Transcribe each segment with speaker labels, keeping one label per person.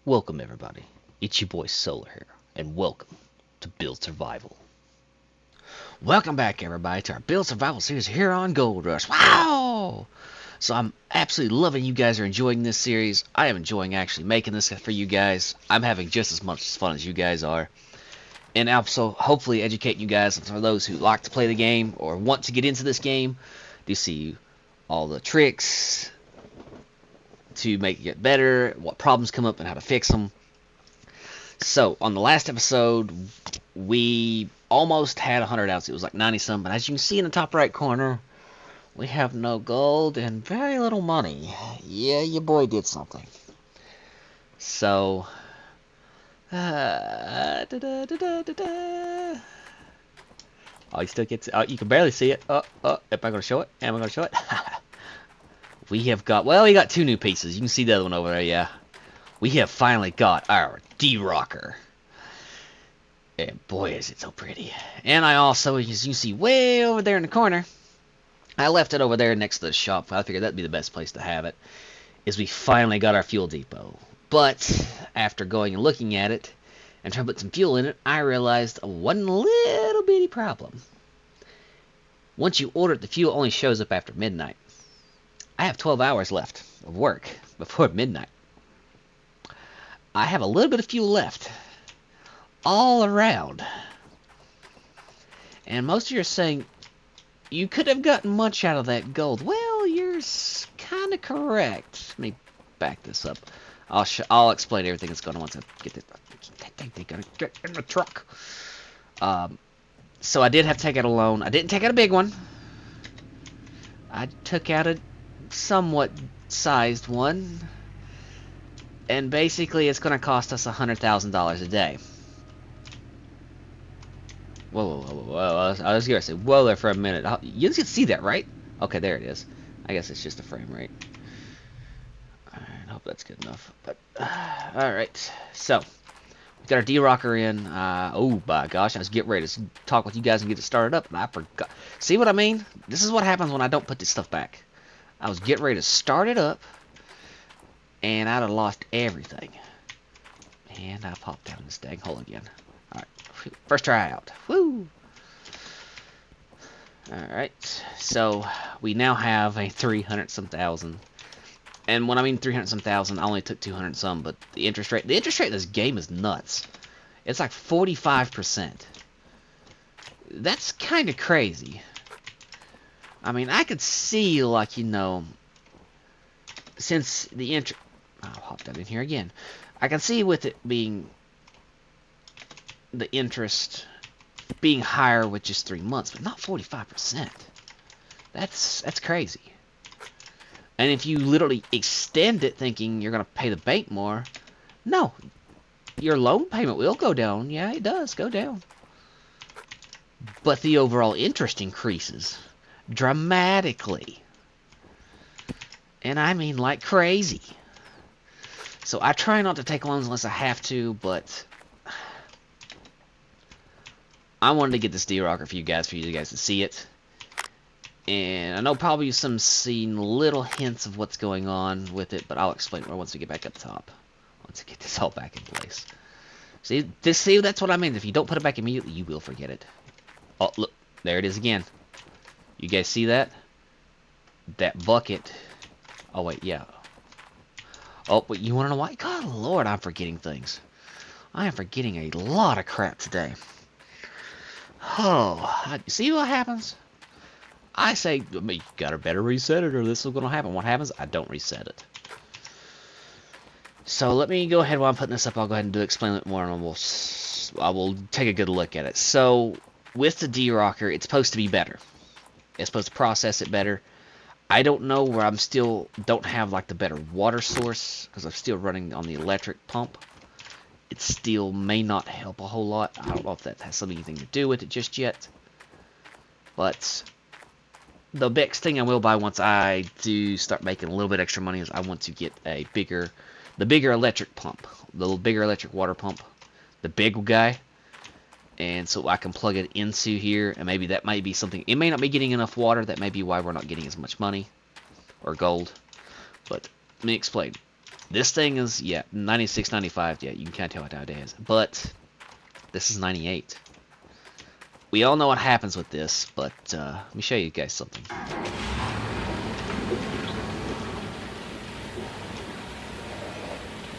Speaker 1: Welcome everybody, it's your boy Solar here, and welcome to Build Survival. Welcome back everybody to our Build Survival series here on Gold Rush. Wow! So I'm absolutely loving you guys are enjoying this series. I am enjoying actually making this for you guys. I'm having just as much fun as you guys are. And also hopefully educating you guys for those who like to play the game or want to get into this game. To see all the tricks to make it better, what problems come up and how to fix them. So, on the last episode, we almost had 100 ounces. It was like 90 some, but as you can see in the top right corner, we have no gold and very little money. Yeah, your boy did something. So, da, da, da. Oh, you still get. You can barely see it. Am I going to show it? Am I going to show it? We have got. Well, we got two new pieces. You can see the other one over there. Yeah, we have finally got our D-Rocker. And boy, is it so pretty. And I also, as you can see way over there in the corner, I left it over there next to the shop. I figured that'd be the best place to have it, is we finally got our fuel depot. But after going and looking at it and trying to put some fuel in it, I realized one little bitty problem. Once you order it, the fuel only shows up after midnight. I have 12 hours left of work before midnight. I have a little bit of fuel left all around. And most of you are saying, you could have gotten much out of that gold. Well, you're kind of correct. Let me back this up. I'll explain everything that's going on once I get this. They're going to get in the truck. So I did have to take out a loan. I didn't take out a big one. I took out a somewhat sized one. And basically, it's going to cost us $100,000 a day. Whoa. I was going to say, whoa there for a minute. You can see that, right? Okay, there it is. I guess it's just a frame rate. Alright, I hope that's good enough. But, alright. So, we got our D-Rocker in. Oh, my gosh. I was getting ready to talk with you guys and get it started up, and I forgot. See what I mean? This is what happens when I don't put this stuff back. I was getting ready to start it up, and I'd have lost everything. And I popped down this dang hole again. Alright. First try out. Woo! Alright, so we now have a 300-some thousand. And when I mean 300-some thousand, I only took 200-some, but the interest rate of this game is nuts. It's like 45%. That's kind of crazy. I mean, I could see, like, you know, since the I'll hop that in here again. I can see with it being the interest being higher with just 3 months, but not 45%. That's crazy. And if you literally extend it thinking you're going to pay the bank more, no. Your loan payment will go down. Yeah, it does go down. But the overall interest increases dramatically. And I mean like crazy. So I try not to take loans unless I have to, but I wanted to get this D-Rocker for you guys to see it. And I know probably some seen little hints of what's going on with it, but I'll explain more once we get back up top. Once I get this all back in place. See, that's what I mean. If you don't put it back immediately, you will forget it. Oh, look. There it is again. You guys see that? That bucket. Oh, wait, yeah. Oh, but you want to know why? God, Lord, I'm forgetting things. I am forgetting a lot of crap today. Oh, see what happens? I say, you gotta better reset it or this is gonna happen. What happens? I don't reset it. So let me go ahead while I'm putting this up. I'll go ahead and explain it more, and I will take a good look at it. So with the D-Rocker, it's supposed to be better. It's supposed to process it better. I don't know where I'm still don't have like the better water source because I'm still running on the electric pump. It still may not help a whole lot. I don't know if that has anything to do with it just yet. But the next thing I will buy once I do start making a little bit extra money is I want to get the bigger electric pump, the bigger electric water pump, the big guy, and so I can plug it into here, and maybe that might be something. It may not be getting enough water. That may be why we're not getting as much money or gold. But let me explain. This thing is, yeah, 96, 95. Yeah, you can kind of tell what it is. But this is 98. We all know what happens with this, but let me show you guys something.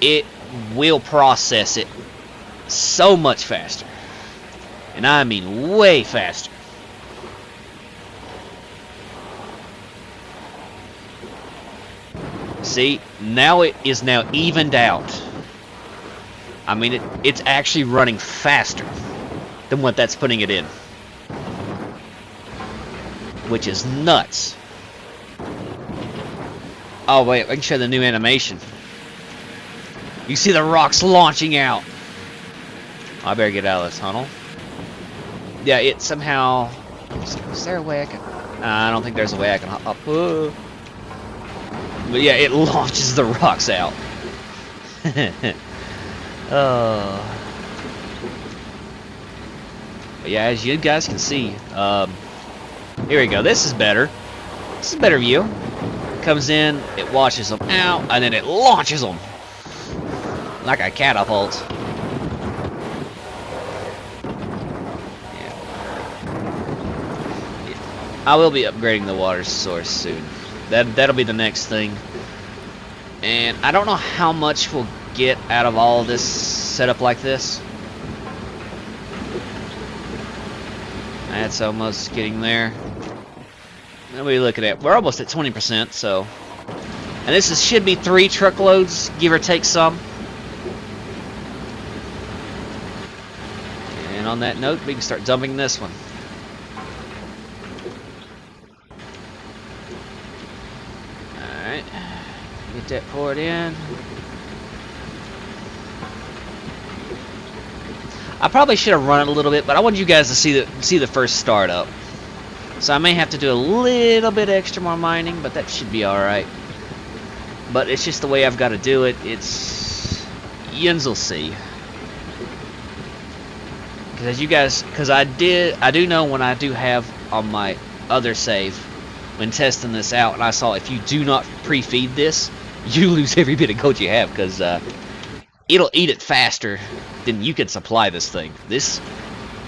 Speaker 1: It will process it so much faster. And I mean way faster. See, now it is now evened out. I mean, it's actually running faster than what that's putting it in. Which is nuts. Oh wait, I can show the new animation. You see the rocks launching out. I better get out of the tunnel. Yeah, it somehow... Is there a way I can... I don't think there's a way I can hop up. But yeah, it launches the rocks out. But yeah, as you guys can see, here we go. This is better. This is a better view. Comes in, it washes them out, and then it launches them like a catapult. Yeah. I will be upgrading the water source soon. That'll be the next thing. And I don't know how much we'll get out of all this setup like this. That's almost getting there. What are we looking at? We're almost at 20%, so. And this should be 3 truckloads, give or take some. And on that note, we can start dumping this one. Alright. Get that poured in. I probably should have run it a little bit, but I wanted you guys to see the first startup. So I may have to do a little bit extra more mining, but that should be alright. But it's just the way I've got to do it. It's... Yins will see. Because I do know when I do have on my other save, when testing this out, and I saw if you do not pre-feed this, you lose every bit of gold you have, because it'll eat it faster than you can supply this thing.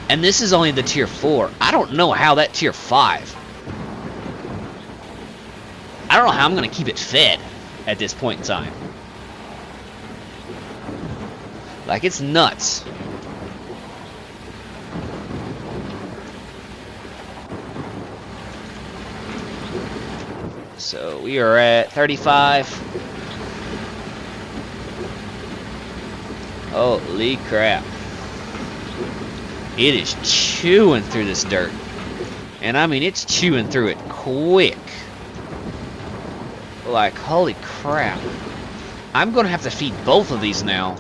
Speaker 1: And this is only the tier 4. I don't know how that tier 5. I don't know how I'm going to keep it fed at this point in time. Like, it's nuts. So we are at 35. Holy crap. It is chewing through this dirt. And I mean, it's chewing through it quick. Like, holy crap. I'm going to have to feed both of these now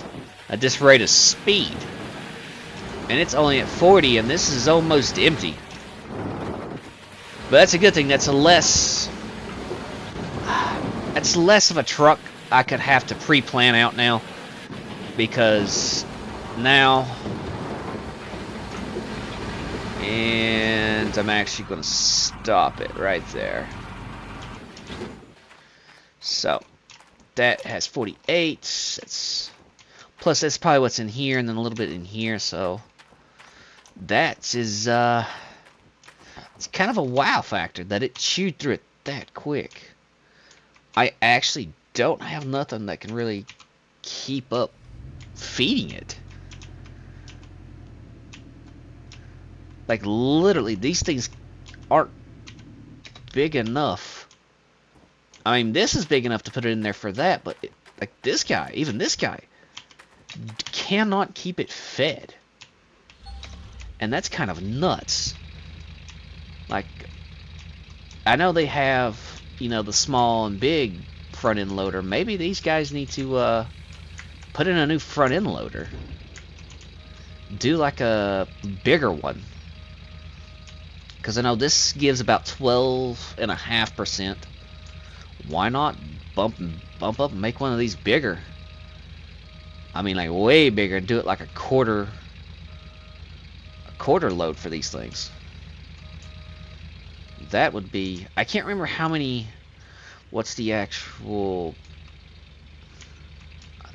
Speaker 1: at this rate of speed. And it's only at 40, and this is almost empty. But that's a good thing. That's less of a truck I could have to pre-plan out now. Because now... And I'm actually going to stop it right there. So, that has 48. Plus, that's probably what's in here, and then a little bit in here. So, that is, it's kind of a wow factor that it chewed through it that quick. I actually don't have nothing that can really keep up feeding it. Like, literally, these things aren't big enough. I mean, this is big enough to put it in there for that, but like this guy, even this guy, cannot keep it fed. And that's kind of nuts. Like, I know they have, you know, the small and big front end loader. Maybe these guys need to put in a new front end loader. Do like a bigger one. Because I know this gives about 12.5%. Why not bump up and make one of these bigger? I mean, like way bigger. Do it like a quarter load for these things. That would be... I can't remember how many... What's the actual...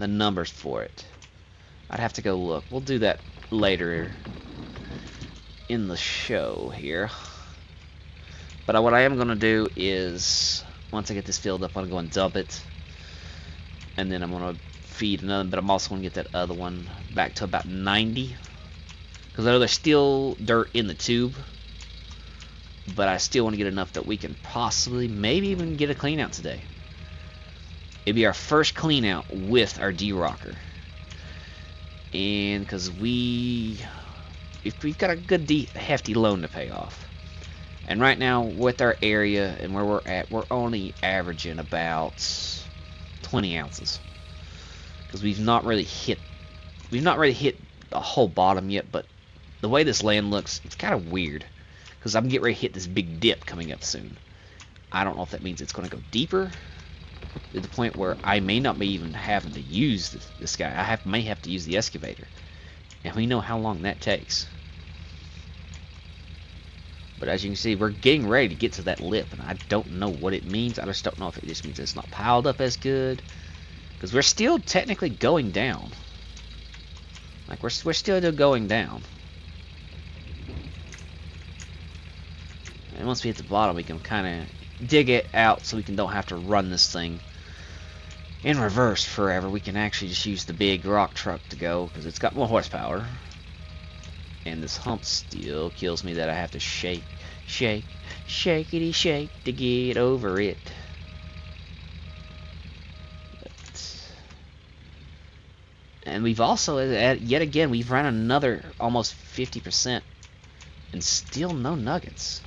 Speaker 1: the numbers for it. I'd have to go look. We'll do that later in the show here. But what I am going to do is, once I get this filled up, I'm going to dump it. And then I'm going to feed another, but I'm also going to get that other one back to about 90. Because I know there's still dirt in the tube. But I still want to get enough that we can possibly, maybe even get a clean out today. It'd be our first clean out with our D-Rocker. And because we've got a good hefty loan to pay off. And right now, with our area and where we're at, we're only averaging about 20 ounces. Because we've not really hit the whole bottom yet, but the way this land looks, it's kind of weird. Because I'm getting ready to hit this big dip coming up soon. I don't know if that means it's going to go deeper to the point where I may not be even having to use this guy. May have to use the excavator. And we know how long that takes. But as you can see, we're getting ready to get to that lip, and I don't know what it means. I just don't know if it just means it's not piled up as good. Because we're still technically going down. Like, we're still going down. And once we hit the bottom, we can kind of dig it out so we don't have to run this thing in reverse forever. We can actually just use the big rock truck to go, because it's got more horsepower. And this hump still kills me that I have to shake, shakety shake to get over it. And we've also, yet again, we've run another almost 50%, and still no nuggets.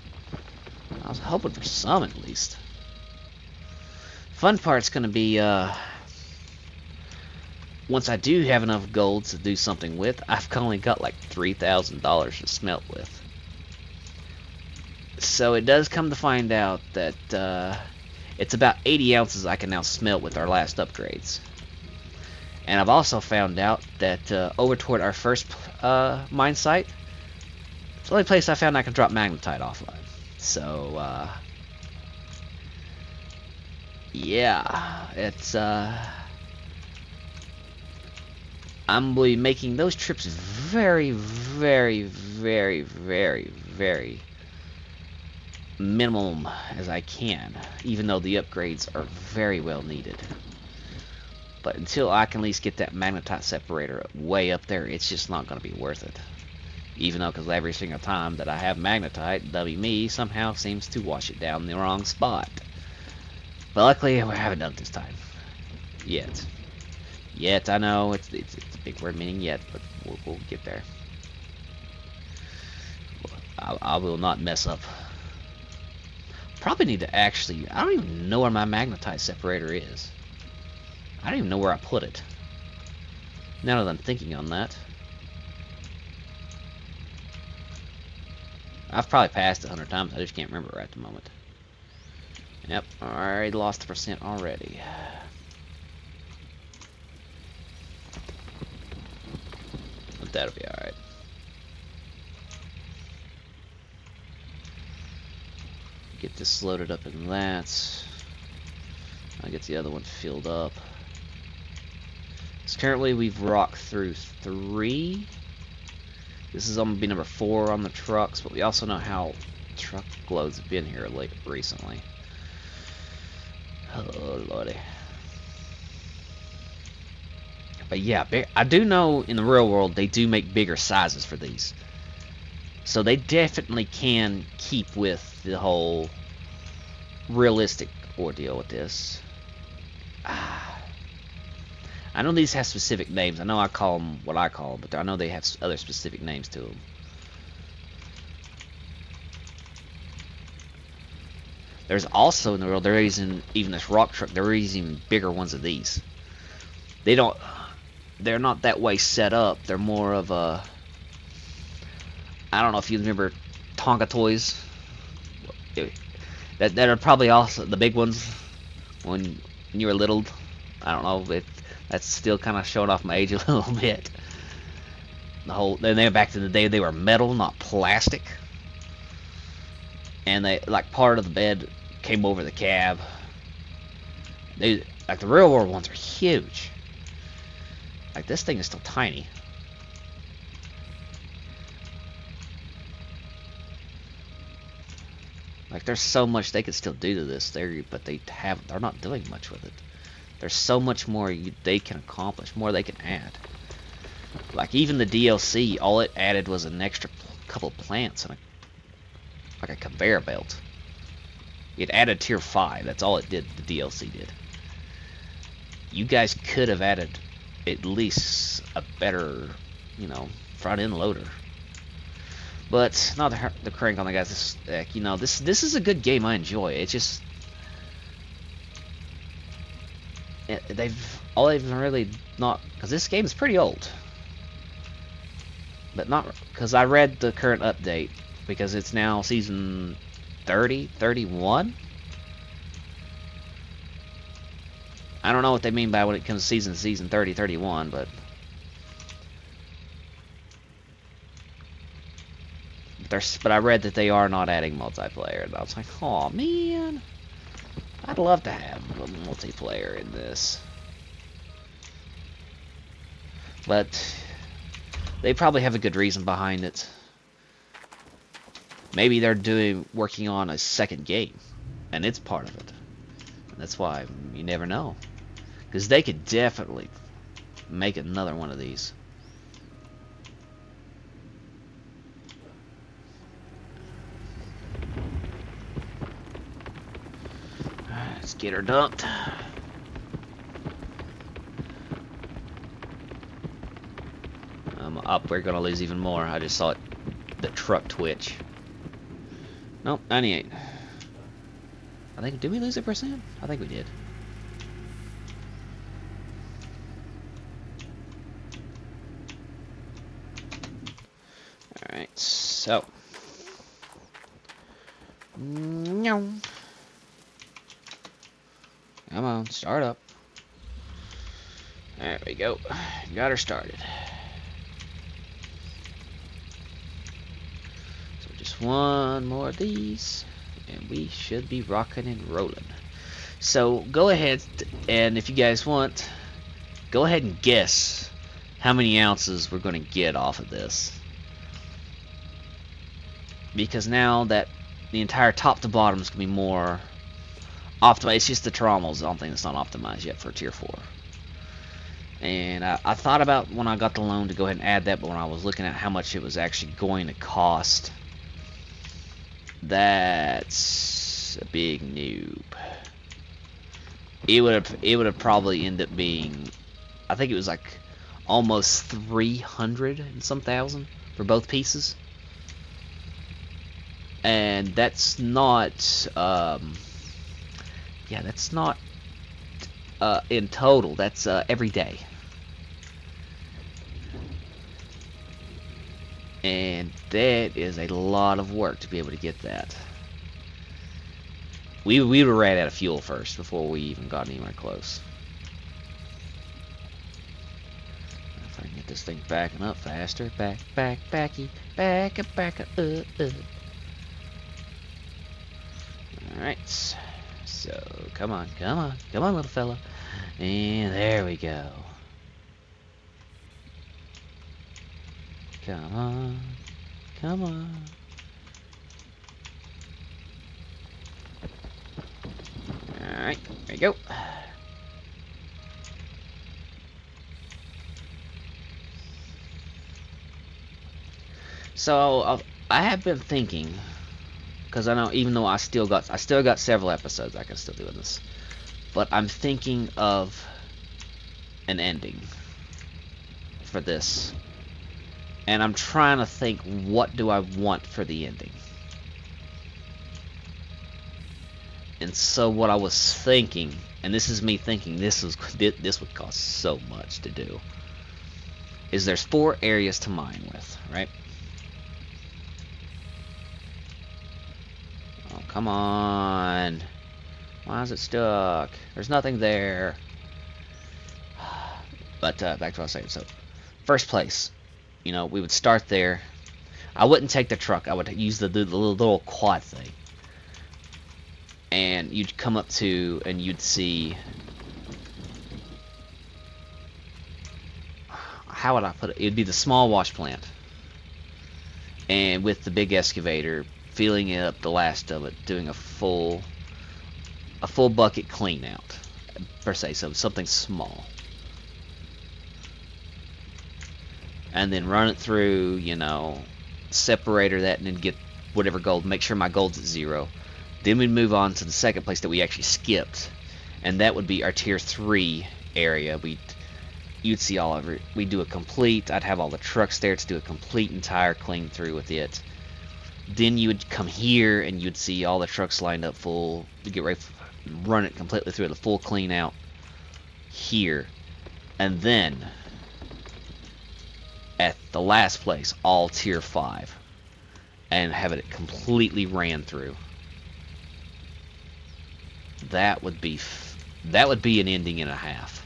Speaker 1: I was hoping for some at least. Fun part's gonna be once I do have enough gold to do something with. I've only got like $3,000 to smelt with. So it does come to find out that it's about 80 ounces I can now smelt with our last upgrades. And I've also found out that over toward our first mine site, it's the only place I found I can drop magnetite off of. So, yeah, it's, I'm going to be making those trips very, very, very, very, very minimum as I can, even though the upgrades are very well needed. But until I can at least get that magnetite separator way up there, it's just not going to be worth it. Even though, because every single time that I have magnetite, WME somehow seems to wash it down in the wrong spot. But luckily, we haven't done it this time. Yet. Yet, I know, it's a big word meaning yet, but we'll get there. I will not mess up. Probably need to actually, I don't even know where my magnetite separator is. I don't even know where I put it. Now that I'm thinking on that. I've probably passed it 100 times, I just can't remember right at the moment. Yep, already lost the percent already. But that'll be alright. Get this loaded up in that. I'll get the other one filled up. So currently we've rocked through 3. This is going to be number 4 on the trucks, but we also know how truck loads have been here recently. Oh lordy. But yeah, I do know in the real world they do make bigger sizes for these. So they definitely can keep with the whole realistic ordeal with this. I know these have specific names. I know I call them what I call them, but I know they have other specific names to them. There's also in the world, they're using, even this rock truck, they're using even bigger ones of these. They're not that way set up. They're more of a, I don't know if you remember Tonka toys. That are probably also the big ones when you were little. I don't know if that's still kind of showing off my age a little bit. Then they back in the day they were metal, not plastic, and they like part of the bed came over the cab. They like the real world ones are huge. Like, this thing is still tiny. Like, there's so much they could still do to this theory, but they're not doing much with it. There's so much more they can accomplish, more they can add. Like, even the DLC, all it added was an extra couple plants and like a conveyor belt. It added tier 5. That's all it did. The DLC did. You guys could have added at least a better, you know, front end loader. But not the crank on the guys. You know, this is a good game. I enjoy. It's just they've really not, because this game is pretty old. But not because I read the current update, because it's now season 30, 31. I don't know what they mean by when it comes to season 30, 31, but I read that they are not adding multiplayer, and I was like, oh man, I'd love to have a multiplayer in this. But they probably have a good reason behind it. Maybe they're working on a second game, and it's part of it. And that's why you never know, because they could definitely make another one of these. Let's get her dumped. Up, we're gonna lose even more. I just saw it, the truck twitch. Nope, 98. I think, did we lose a percent? I think we did. Alright, so. Come on, start up. There we go. Got her started. So just one more of these, and we should be rocking and rolling. So go ahead, and if you guys want, go ahead and guess how many ounces we're going to get off of this. Because now that the entire top to bottom is going to be more optimized. It's just the trommels, I don't think it's not optimized yet for tier 4. And I thought about when I got the loan to go ahead and add that, but when I was looking at how much it was actually going to cost, that's a big noob. It would have probably ended up being, I think it was like almost 300 and some thousand for both pieces. And that's not yeah, that's not in total. That's every day. And that is a lot of work to be able to get that. We were ran out of fuel first before we even got anywhere close. If I can get this thing backing up faster. Backy. Back up. Alright. So, come on, little fella. And there we go. Come on. Alright, there you go. So, I have been thinking, because I know, even though I still got several episodes I can still do in this, but I'm thinking of an ending for this, and I'm trying to think, what do I want for the ending? And so what I was thinking, and this is me thinking this would cost so much to do, is there's 4 areas to mine with, right? Oh, come on. Why is it stuck? There's nothing there. But back to what I was saying. So, first place, you know, we would start there. I wouldn't take the truck. I would use the little quad thing. And you'd come up to, and you'd see how would I put it? It'd be the small wash plant, and with the big excavator filling it up, the last of it, doing a full bucket clean out per se, so something small, and then run it through, you know, separator that, and then get whatever gold. Make sure my gold's at 0. Then we'd move on to the second place that we actually skipped, and that would be our tier 3 area. You'd see all of it. We'd do a complete. I'd have all the trucks there to do a complete entire clean through with it. Then you would come here and you'd see all the trucks lined up full. You get ready, run it completely through the full clean out here, and then at the last place, all tier 5, and have it completely ran through. That would be an ending and a half.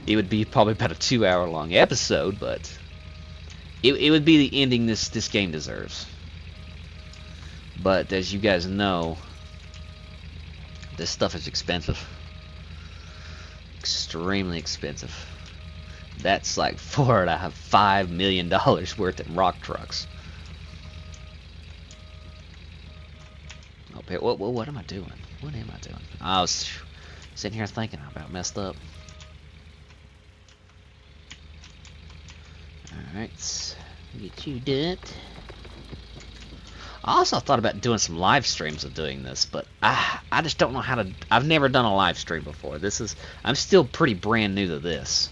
Speaker 1: It would be probably about a 2-hour long episode, but it would be the ending this game deserves. But as you guys know, this stuff is expensive. Extremely expensive. That's like $4.5 million worth in rock trucks. Okay, what am I doing? What am I doing? I was sitting here thinking I about messed up. Alright, get you done. I also thought about doing some live streams of doing this, but I just don't know how to. I've never done a live stream before. I'm still pretty brand new to this.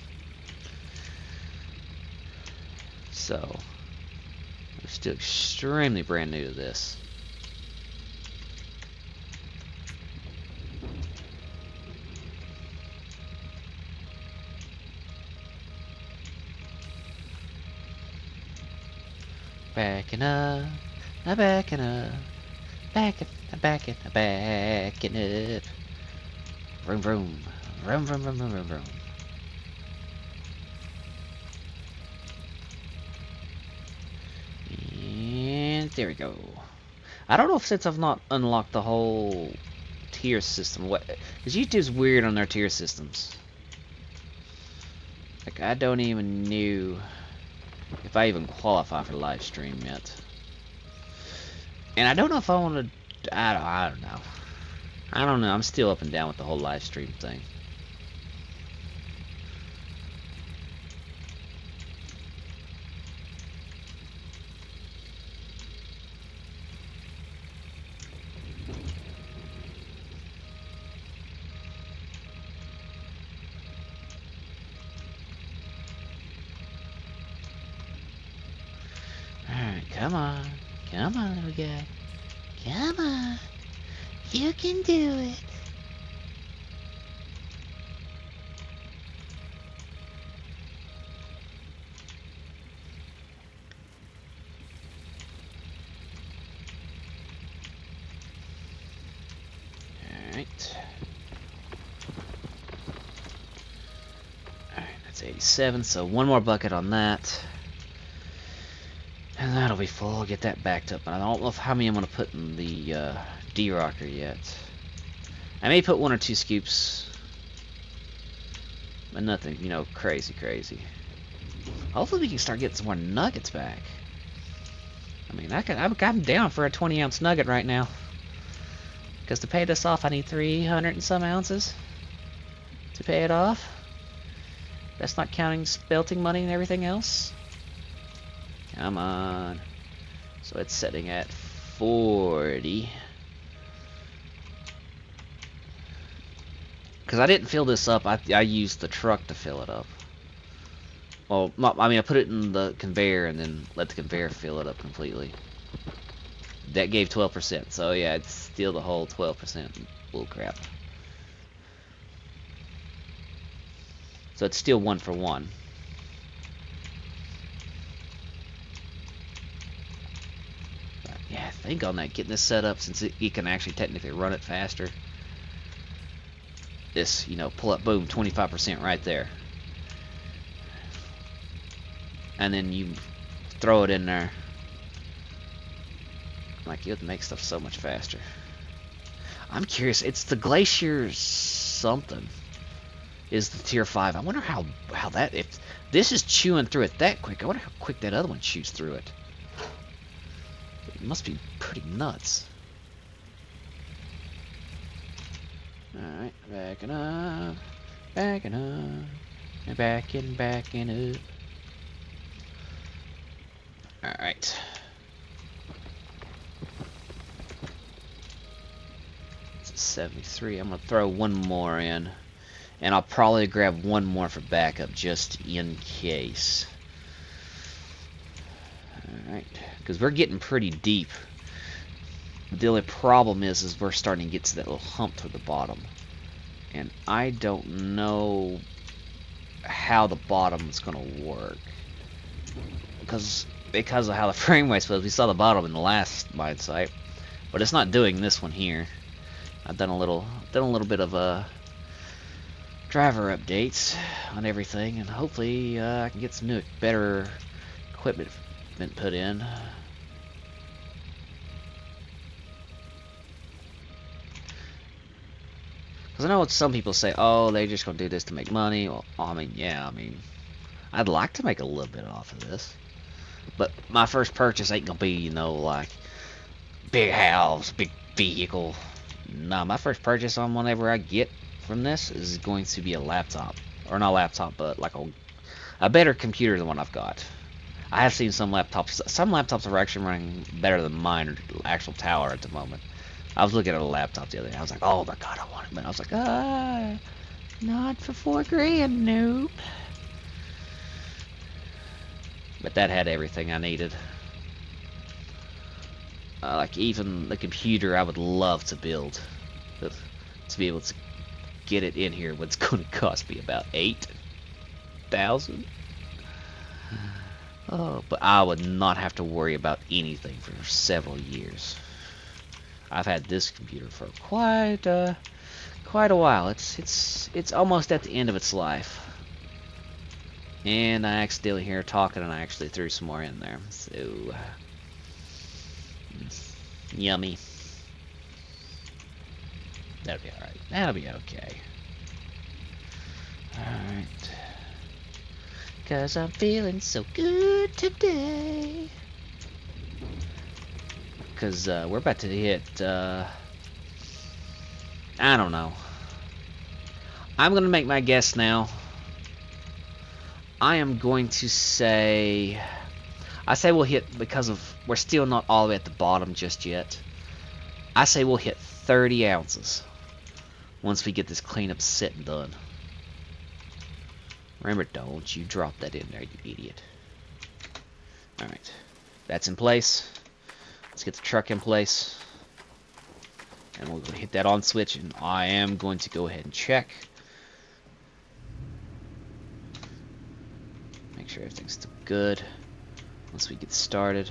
Speaker 1: So, I'm still extremely brand new to this. Backing up, backing up, backing up. Vroom vroom, vroom vroom vroom vroom vroom. And there we go. I don't know if since I've not unlocked the whole tier system, because YouTube's weird on their tier systems. Like, I don't even know if I even qualify for live stream yet. And I don't know if I want to. I don't know. I don't know. I'm still up and down with the whole live stream thing. Come on, little guy. Come on, you can do it. Alright. Alright, that's 87, so one more bucket on that. And that'll be full. I'll get that backed up. But I don't know how many I'm going to put in the D-Rocker yet. I may put 1 or 2 scoops. But nothing, you know, crazy. Hopefully we can start getting some more nuggets back. I mean, I'm down for a 20-ounce nugget right now. Because to pay this off, I need 300 and some ounces to pay it off. That's not counting spelting money and everything else. Come on. So it's setting at 40. Because I didn't fill this up. I used the truck to fill it up. Well, I mean, I put it in the conveyor and then let the conveyor fill it up completely. That gave 12%. So yeah, it's still the whole 12% bullcrap. So it's still 1 for 1. Yeah, think on that, getting this set up since you can actually technically run it faster. This, you know, pull up, boom, 25% right there. And then you throw it in there. Like, it would make stuff so much faster. I'm curious. It's the Glacier something. Is the tier 5. I wonder how that, if this is chewing through it that quick, I wonder how quick that other one chews through it. It must be pretty nuts. Alright, backing up, and backing up. Alright. It's 73. I'm gonna throw one more in. And I'll probably grab one more for backup just in case. Alright. Because we're getting pretty deep. The only problem is we're starting to get to that little hump to the bottom. And I don't know how the bottom is going to work. Because of how the frame rate's supposed to be. We saw the bottom in the last mine site. But it's not doing this one here. I've done a little bit of driver updates on everything, and hopefully I can get some new, better equipment put in. Because I know what some people say, oh, they're just going to do this to make money. Well, I mean, yeah, I mean, I'd like to make a little bit off of this. But my first purchase ain't going to be, you know, like, big house, big vehicle. No, my first purchase on whenever I get from this is going to be a laptop. Or not a laptop, but like a better computer than what I've got. I have seen some laptops are actually running better than mine, or actual tower at the moment. I was looking at a laptop the other day. I was like, oh my god, I want it. But I was like, not for $4,000, nope. But that had everything I needed. Like even the computer I would love to build. To be able to get it in here, what's going to cost me about $8,000. Oh, but I would not have to worry about anything for several years. I've had this computer for quite a while. It's almost at the end of its life. And I accidentally hear talking, and I actually threw some more in there. So yummy. That'll be alright. That'll be okay. Alright. 'Cause I'm feeling so good today. 'Cause we're about to hit, I don't know. I'm gonna make my guess now. I am going to say... I say we'll hit, because of we're still not all the way at the bottom just yet. I say we'll hit 30 ounces once we get this cleanup set and done. Remember, don't you drop that in there, you idiot. Alright. That's in place. Let's get the truck in place. And we'll hit that on switch, and I am going to go ahead and check. Make sure everything's still good. Once we get started.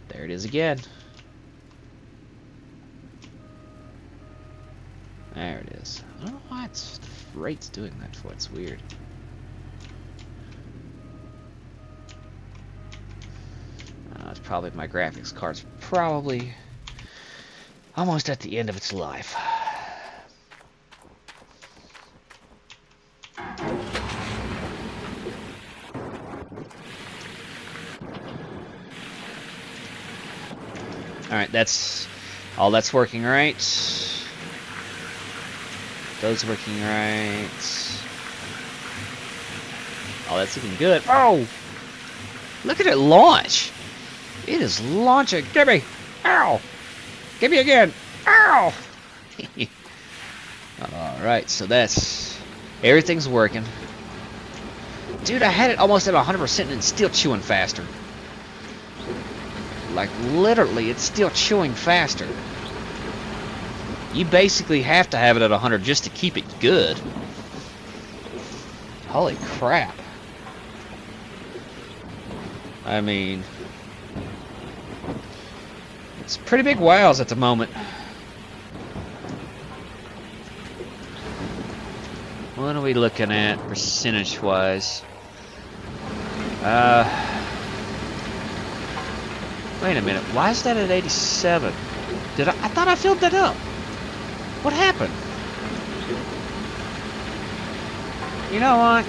Speaker 1: There it is again. There it is. I don't know why the rate's doing that for. It's weird. It's probably my graphics card's probably almost at the end of its life. Alright, that's all that's working right. Those working right. Oh, that's looking good. Oh! Look at it launch! It is launching. Give me! Ow! Give me again! Ow! Alright, so that's... everything's working. Dude, I had it almost at 100% and it's still chewing faster. Like, literally, it's still chewing faster. You basically have to have it at 100 just to keep it good. Holy crap. I mean... it's pretty big wows at the moment. What are we looking at percentage-wise? Wait a minute. Why is that at 87? I thought I filled that up. What happened? You know what?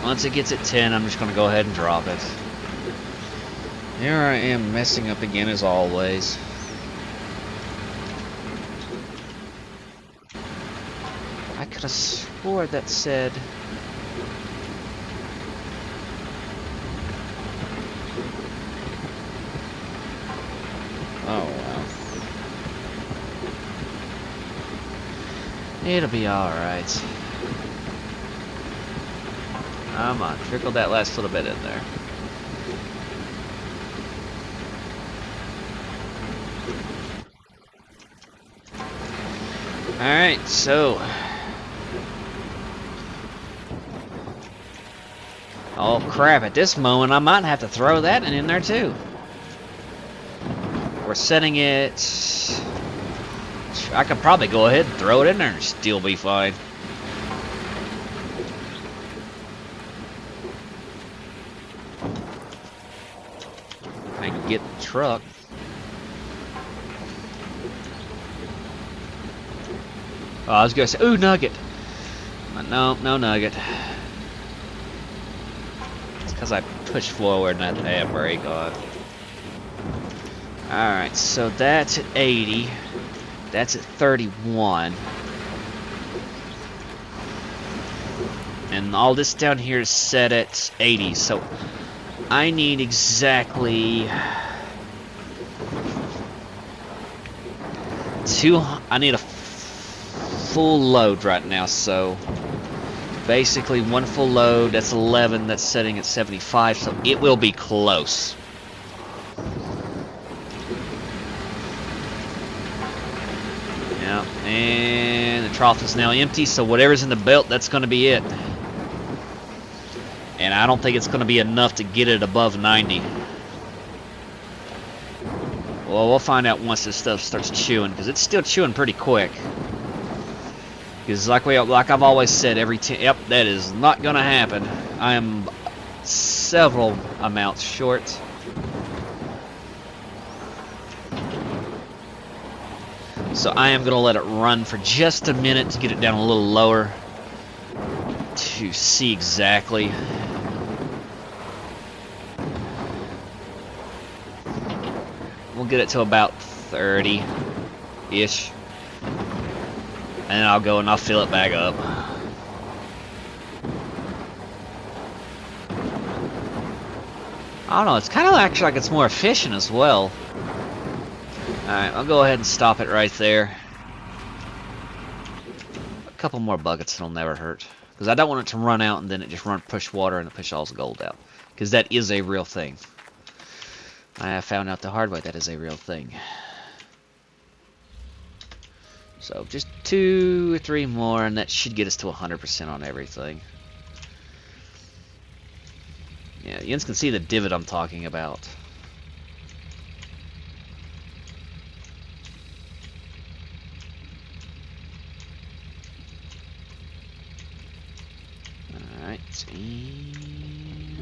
Speaker 1: Once it gets at 10, I'm just going to go ahead and drop it. Here I am messing up again as always. I could have swore that said... Oh, well. It'll be alright. Come on, trickle that last little bit in there. Alright, so... Oh crap, at this moment I might have to throw that in there too. We're setting it... I could probably go ahead and throw it in there and still be fine. I can get the truck. Oh, I was gonna say, ooh, nugget. But no, no nugget. It's because I pushed forward and I had brake on. Alright, so that's at 80. That's at 31. And all this down here is set at 80, so I need exactly I need a full load right now, so basically one full load, that's 11, that's setting at 75, so it will be close. Yeah, and the trough is now empty, so whatever's in the belt, that's going to be it. And I don't think it's going to be enough to get it above 90. Well, we'll find out once this stuff starts chewing, because it's still chewing pretty quick. Because like I've always said, yep, that is not going to happen. I am several amounts short. So I am going to let it run for just a minute to get it down a little lower to see exactly. We'll get it to about 30-ish. And then I'll go and I'll fill it back up. I don't know, it's kind of actually like it's more efficient as well. Alright, I'll go ahead and stop it right there. A couple more buckets, it'll never hurt. Because I don't want it to run out and then it just push water and it push all the gold out. Because that is a real thing. I have found out the hard way that is a real thing. So just 2 or 3 more and that should get us to 100% on everything. Yeah, you can see the divot I'm talking about. Alright, and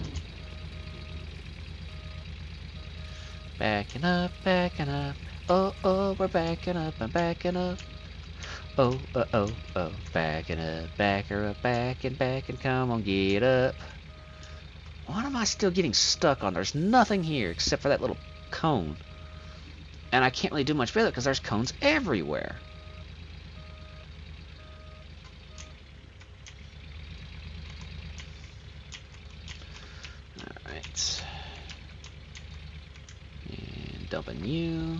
Speaker 1: backing up, backing up. Oh, oh, we're backing up and backing up. Oh, oh, backing up, back her up, back and come on, get up. Why am I still getting stuck on? There's nothing here except for that little cone. And I can't really do much with it because there's cones everywhere. Alright. And dumping you.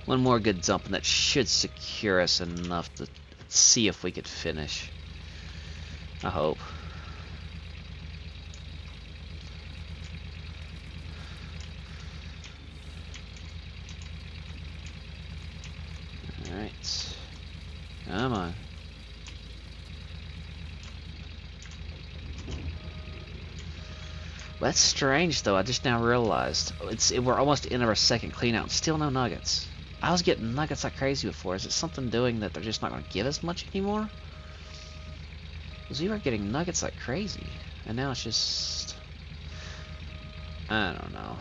Speaker 1: One more good dump, and that should secure us enough to see if we could finish. I hope. Alright. Come on. That's strange, though. I just now realized. We're almost in our second cleanout. Still no nuggets. I was getting nuggets like crazy before. Is it something doing that they're just not going to give us much anymore? Because we were getting nuggets like crazy. And now it's just... I don't know.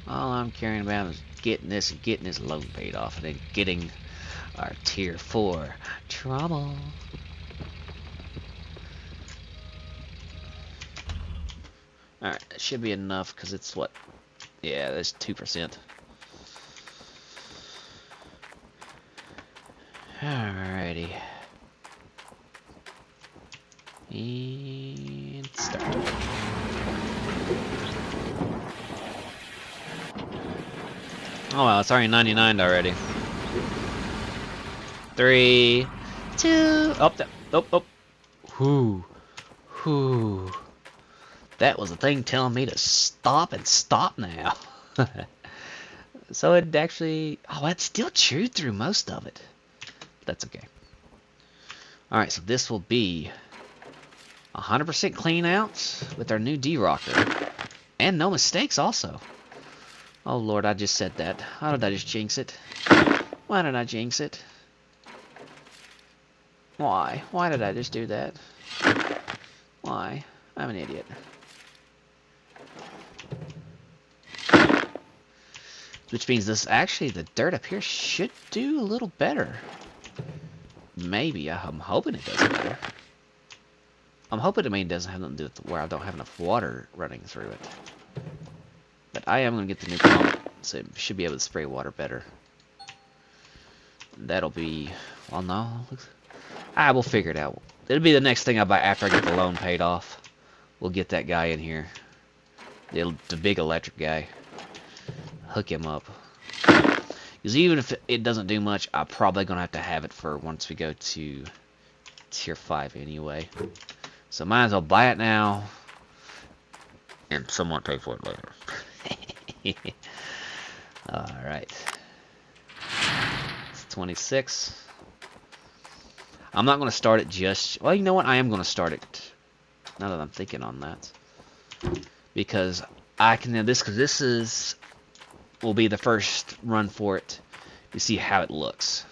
Speaker 1: All I'm caring about is getting this loan paid off, and then getting our tier 4 trauma. Alright, that should be enough, because it's what? Yeah, that's 2%. Alrighty. And start. Oh wow, it's already 99 already. 3, 2, oh. Whoo. That was the thing telling me to stop and stop now. So it actually, oh, it still chewed through most of it. That's okay. Alright, so this will be 100% clean out with our new D-Rocker. And no mistakes also. Oh lord, I just said that. How did I just jinx it? Why did I jinx it? Why? Why did I just do that? Why? I'm an idiot. Which means this, actually, the dirt up here should do a little better. Maybe. I'm hoping it does better. I'm hoping it doesn't have nothing to do with where I don't have enough water running through it. But I am going to get the new pump, so it should be able to spray water better. That'll be... well, no. We'll figure it out. It'll be the next thing I buy after I get the loan paid off. We'll get that guy in here. The big electric guy. Hook him up. Because even if it doesn't do much, I'm probably going to have it for once we go to tier 5 anyway. So might as well buy it now. And somewhat pay for it later. Alright. It's 26. I'm not going to start it just... well, you know what? I am going to start it. Now that I'm thinking on that. Because I can... because this is... will be the first run for it to see how it looks.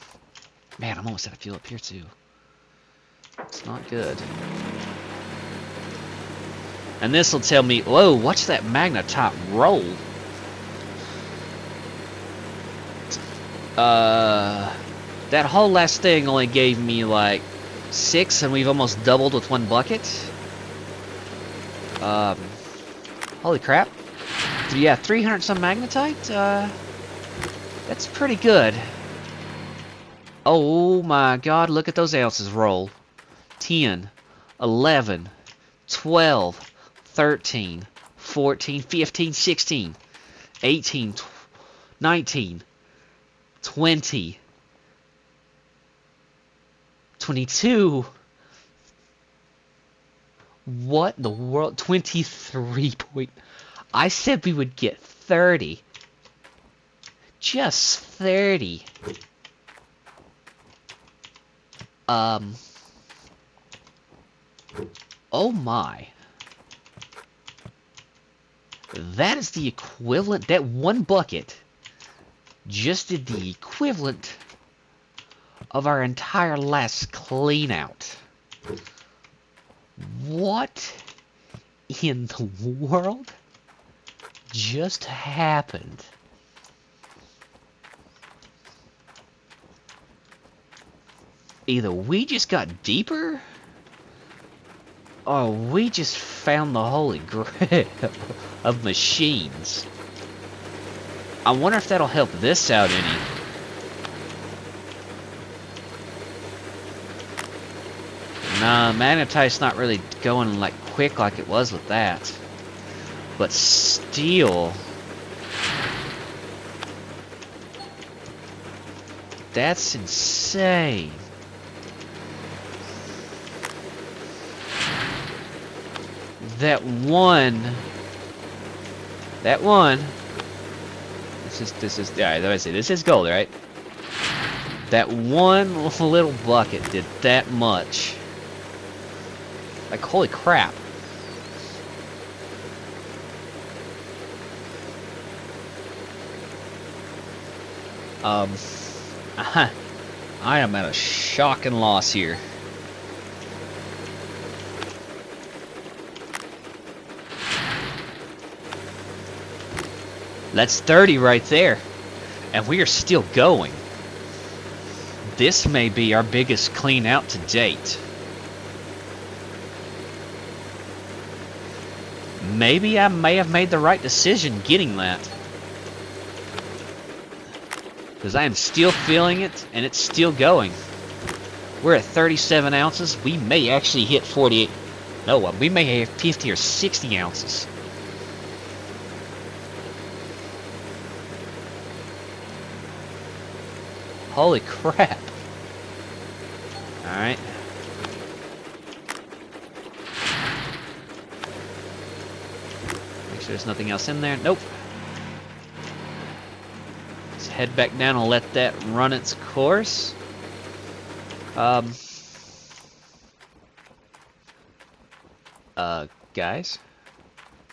Speaker 1: Man, I'm almost out of fuel up here too. It's not good. And this will tell me, whoa, watch that magnetite roll. That whole last thing only gave me like 6, and we've almost doubled with 1 bucket. Holy crap. Yeah, 300 some magnetite. That's pretty good. Oh my god, look at those ounces roll. 10, 11, 12, 13, 14, 15, 16, 18, 19, 20, 22. What in the world? 23 point... I said we would get 30. Just 30. Oh my. That is the equivalent... that 1 bucket just did the equivalent of our entire last clean out. What in the world just happened? Either we just got deeper, or we just found the holy grail of machines. I wonder if that'll help this out any. Nah, magnetite's not really going like quick like it was with that. But steel, that's insane. That one. This is yeah, let me see. This is gold, right? That one little bucket did that much. Like, holy crap. I am at a shocking loss here. That's 30 right there. And we are still going. This may be our biggest clean out to date. Maybe I may have made the right decision getting that. Because I am still feeling it, and it's still going. We're at 37 ounces. We may actually hit 48. No, we may have 50 or 60 ounces. Holy crap. Alright. Make sure there's nothing else in there. Nope. Let's head back down and let that run its course. Guys,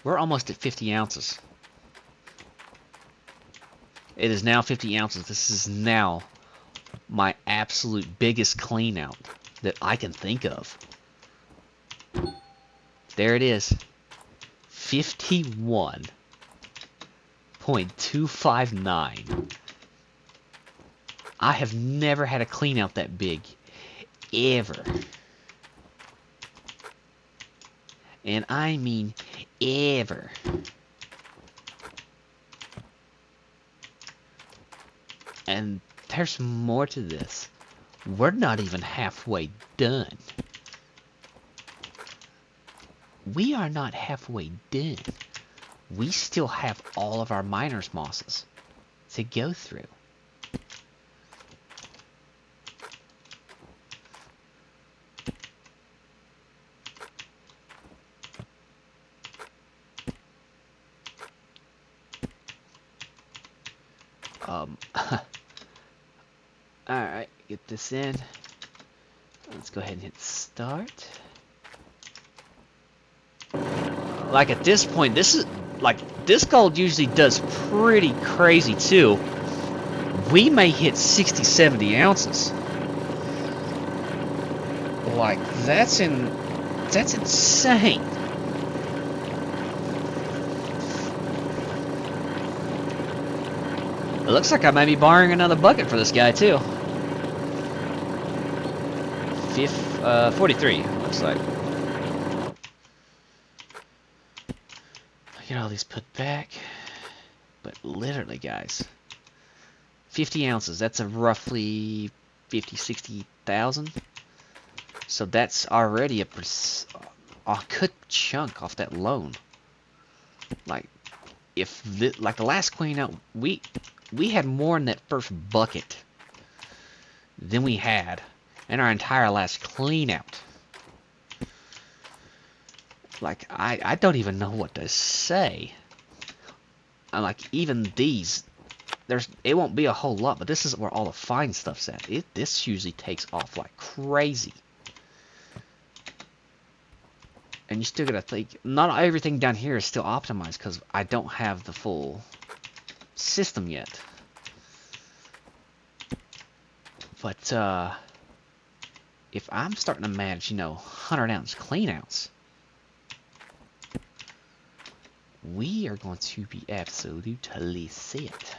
Speaker 1: we're almost at 50 ounces. It is now 50 ounces. This is now my absolute biggest clean out that I can think of. There it is. 51.259. I have never had a clean out that big. Ever. And I mean ever. And there's more to this. We're not even halfway done. We are not halfway done. We still have all of our miners' mosses to go through. Alright, get this in. Let's go ahead and hit start. Like at this point, this is like this gold usually does pretty crazy too. We may hit 60, 70 ounces. Like that's insane. It looks like I might be borrowing another bucket for this guy too. 43 looks like. Get all these put back. But literally, guys, 50 ounces. That's a roughly 50, 60,000. So that's already a good chunk off that loan. Like, if like the last clean out, we had more in that first bucket than we had in our entire last clean out. Like, I don't even know what to say. I'm like, even these, it won't be a whole lot, but this is where all the fine stuff's at. This usually takes off like crazy. And you still gotta think, not everything down here is still optimized because I don't have the full system yet. But if I'm starting to manage, 100-ounce clean outs, we are going to be absolutely set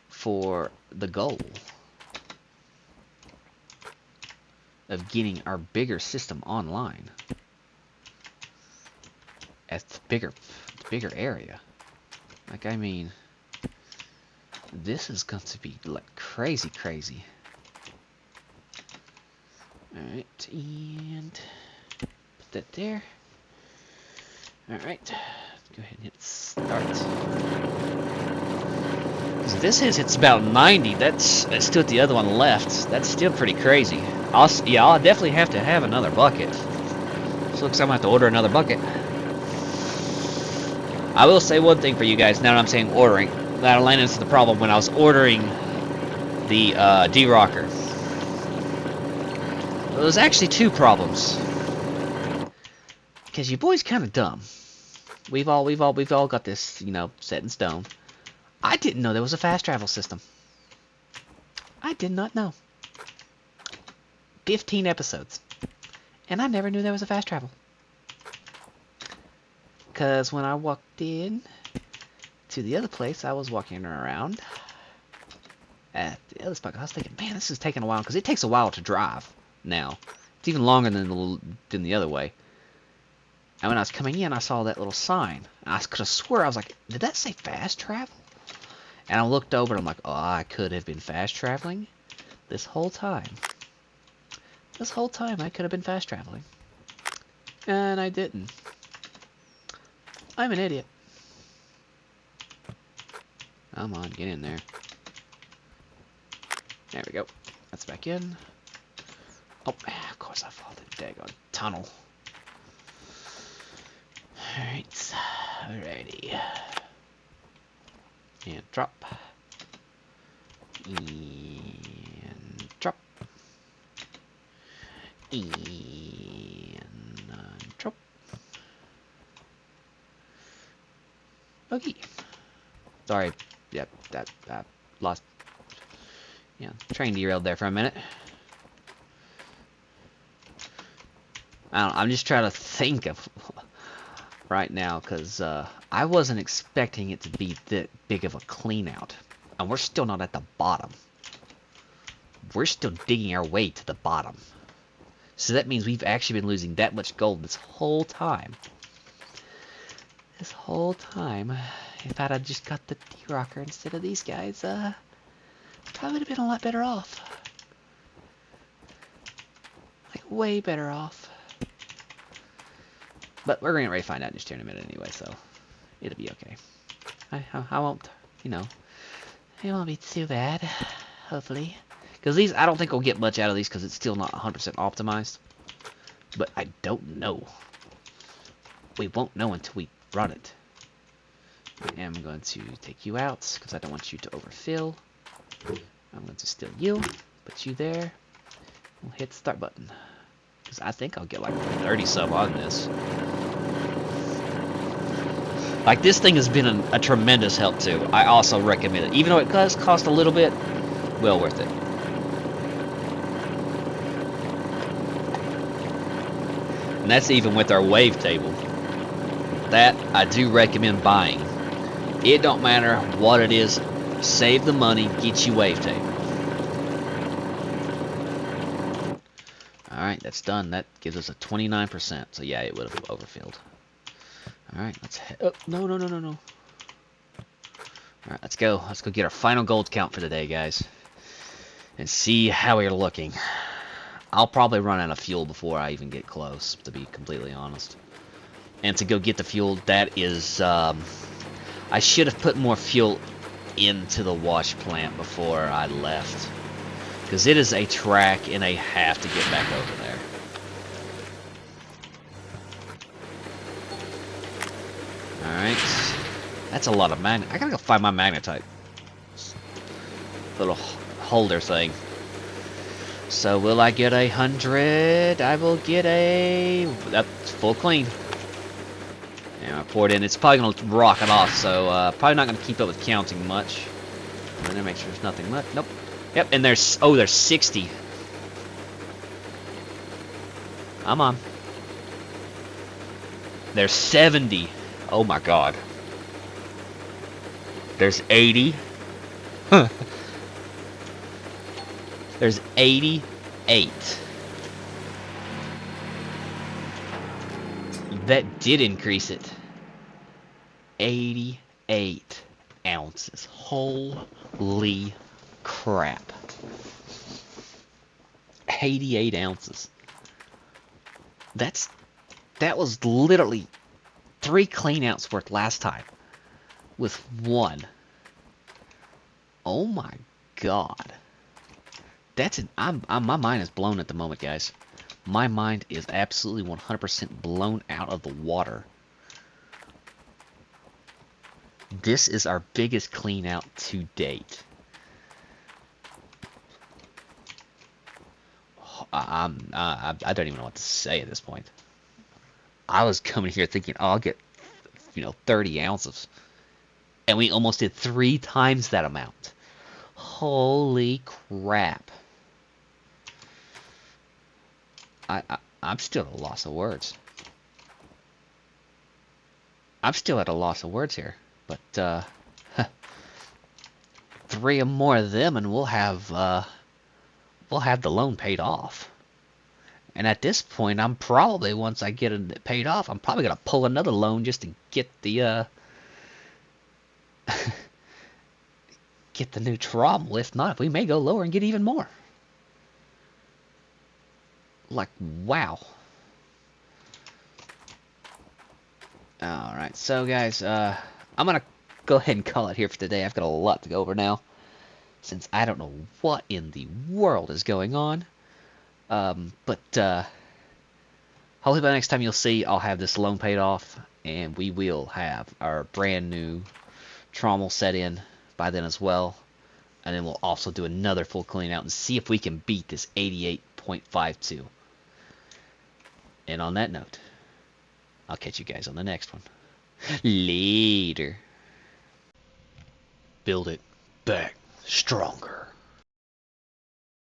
Speaker 1: for the goal of getting our bigger system online at the bigger area. Like, I mean, this is going to be like crazy. Alright, and put that there. Alright, go ahead and hit start. So this hits about 90. That's still the other one left. That's still pretty crazy. I'll definitely have to have another bucket. So looks like I'm gonna have to order another bucket. I will say one thing for you guys. Now that I'm saying ordering, that'll land into the problem when I was ordering the D-Rocker. Well, there's actually two problems. Because you boys kind of dumb. We've all got this, set in stone. I didn't know there was a fast travel system. I did not know. 15 episodes. And I never knew there was a fast travel. Because when I walked in, to the other place, I was walking around at the other spot. I was thinking, man, this is taking a while because it takes a while to drive now. It's even longer than the other way. And when I was coming in, I saw that little sign. And I could have swore, I was like, did that say fast travel? And I looked over and I'm like, oh, I could have been fast traveling this whole time. This whole time I could have been fast traveling. And I didn't. I'm an idiot. Come on, get in there. There we go. That's back in. Oh, of course I followed the daggone tunnel. Alright. Alrighty. And drop. And drop. And drop. Okay. Sorry. Yep, that lost. Yeah, train derailed there for a minute. I'm just trying to think of right now because I wasn't expecting it to be that big of a clean out, and we're still not at the bottom. We're still digging our way to the bottom. So that means we've actually been losing that much gold this whole time. This whole time, if I'd have just got the D-Rocker instead of these guys, probably would have been a lot better off. Like, way better off. But we're going to find out just here in a minute anyway, so it'll be okay. I won't, you know, it won't be too bad, hopefully. Because these, I don't think we'll get much out of these because it's still not 100% optimized. But I don't know. We won't know until we run it. I am going to take you out because I don't want you to overfill. I'm going to steal you, put you there. We'll hit the start button. Because I think I'll get like 30 sub on this. Like, this thing has been a tremendous help too. I also recommend it. Even though it does cost a little bit, well worth it. And that's even with our wave table. That I do recommend buying. It don't matter what it is. Save the money, get you wave table. Alright, that's done. That gives us a 29%. So yeah, it would have overfilled. Alright, let's head. Oh, no. Alright, let's go. Let's go get our final gold count for today, guys. And see how we're looking. I'll probably run out of fuel before I even get close, to be completely honest. And to go get the fuel, that is... I should have put more fuel into the wash plant before I left. Because it is a track and a half to get back over there. Alright. That's a lot of magnet. I gotta go find my magnetite. Little holder thing. So will I get 100? I will get a... That's full clean. Yeah, I poured in. It's probably going to rock it off, so probably not going to keep up with counting much. I'm going to make sure there's nothing left. Nope. Yep, and there's... Oh, there's 60. I'm on. There's 70. Oh my god. There's 80. Huh. There's 88. That did increase it. 88 ounces. Holy crap. 88 ounces. That was literally 3 clean outs worth last time. With 1. Oh my god. My mind is blown at the moment, guys. My mind is absolutely 100% blown out of the water. This is our biggest clean out to date. I don't even know what to say at this point. I was coming here thinking, oh, I'll get, 30 ounces. And we almost did 3 times that amount. Holy crap. I'm still at a loss of words. I'm still at a loss of words here. But, 3 or more of them, and we'll have the loan paid off. And at this point, I'm probably, once I get it paid off, I'm probably gonna pull another loan just to get the get the new trommel. If not, we may go lower and get even more. Like, wow. Alright, so guys, I'm gonna go ahead and call it here for today. I've got a lot to go over now, since I don't know what in the world is going on. But hopefully by next time you'll see, I'll have this loan paid off, and we will have our brand new trommel set in by then as well. And then we'll also do another full clean out and see if we can beat this 88.52. And on that note, I'll catch you guys on the next one. Later. Build it back stronger.